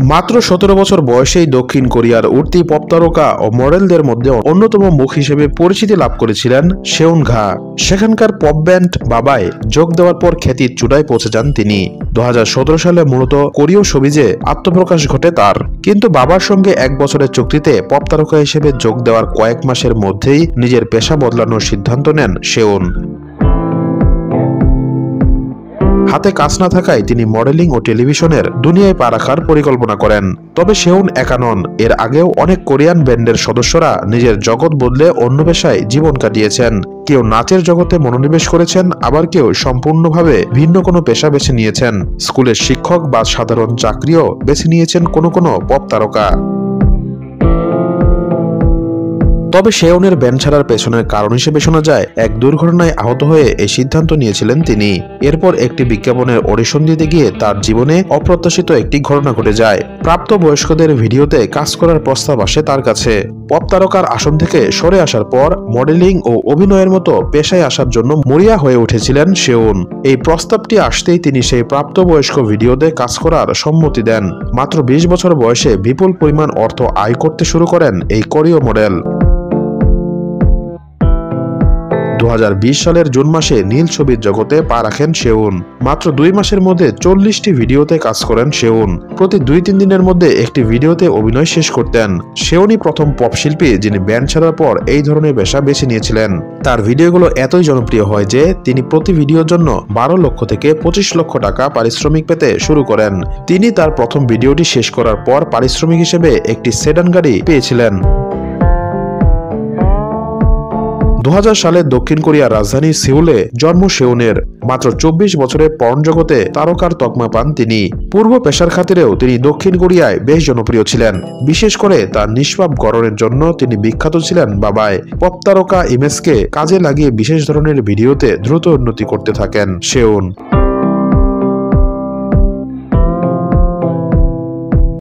মাত্র 17 বছর বয়সেই দক্ষিণ কোরিয়ার উঠতি পপ তারকা ও মডেলদের মধ্যে অন্যতম মুখ হিসেবে পরিচিতি লাভ করেছিলেন সেউন ঘা। সেখানকার পপ ব্যান্ড বাবায় যোগ দেওয়ার পর খ্যাতির চূড়ায় পৌঁছে যান তিনি। 2017 সালে মূলত কোরীয় শোবিজে আত্মপ্রকাশ ঘটে তার। কিন্তু বাবার সঙ্গে 1 বছরের চুক্তিতে পপ তারকা হিসেবে যোগ দেওয়ার কয়েক মাসের মধ্যেই নিজের পেশা বদলানোর সিদ্ধান্ত নেন সেউন। হাতে কাজ না থাকায় তিনি মডেলিং ও টেলিভিশনের দুনিয়ায় পা রাখার পরিকল্পনা করেন। তবে সেউন একা নন, এর আগেও অনেক কোরিয়ান ব্যান্ডের সদস্যরা নিজের জগৎ বদলে অন্য পেশায় জীবন কাটিয়েছেন। কেউ নাচের জগতে মনোনিবেশ করেছেন, আবার কেউ সম্পূর্ণভাবে ভিন্ন কোনো পেশা বেছে নিয়েছেন। স্কুলের শিক্ষক বা সাধারণ চাকরিও বেছে নিয়েছেন কোনো কোনো পপ তারকা। তবে সেউনের ব্যান্ড ছাড়ার পেছনের কারণ হিসেবে শোনা যায়, এক দুর্ঘটনায় আহত হয়ে এই সিদ্ধান্ত নিয়েছিলেন তিনি। এরপর একটি বিজ্ঞাপনের অডিশন দিতে গিয়ে তার জীবনে অপ্রত্যাশিত একটি ঘটনা ঘটে যায়। প্রাপ্তবয়স্কদের ভিডিওতে কাজ করার প্রস্তাব আসে তার কাছে। পপ তারকার আসন থেকে সরে আসার পর মডেলিং ও অভিনয়ের মতো পেশায় আসার জন্য মরিয়া হয়ে উঠেছিলেন সেউন। এই প্রস্তাবটি আসতেই তিনি সেই প্রাপ্তবয়স্ক ভিডিওতে কাজ করার সম্মতি দেন। মাত্র 20 বছর বয়সে বিপুল পরিমাণ অর্থ আয় করতে শুরু করেন এই কোরীয় মডেল। 2020 সালের জুন মাসে নীল ছবির জগতে পা রাখেন সেউন। মাত্র 2 মাসের মধ্যে 40টি ভিডিওতে কাজ করেন সেউন। প্রতি 2-3 দিনের মধ্যে একটি ভিডিওতে অভিনয় শেষ করতেন। সেউনই প্রথম পপ শিল্পী যিনি ব্যান্ড ছাড়ার পর এই ধরনের পেশা বেছে নিয়েছিলেন। তার ভিডিওগুলো এতই জনপ্রিয় হয় যে তিনি প্রতি ভিডিওর জন্য 12 লক্ষ থেকে 25 লক্ষ টাকা পারিশ্রমিক পেতে শুরু করেন। তিনি তার প্রথম ভিডিওটি শেষ করার পর পারিশ্রমিক হিসেবে একটি সেডান গাড়ি পেয়েছিলেন। 2000 সালে দক্ষিণ কোরিয়ার রাজধানী সিউলে জন্ম সেউনের। মাত্র 24 বছরে পর্ন জগতে তারকার তকমা পান তিনি। পূর্ব পেশার খাতিরেও তিনি দক্ষিণ কোরিয়ায় বেশ জনপ্রিয় ছিলেন। বিশেষ করে তার নিষ্পাপ গড়নের জন্য তিনি বিখ্যাত ছিলেন বাবায়। পপ তারকা ইমেজকে কাজে লাগিয়ে বিশেষ ধরনের ভিডিওতে দ্রুত উন্নতি করতে থাকেন সেউন।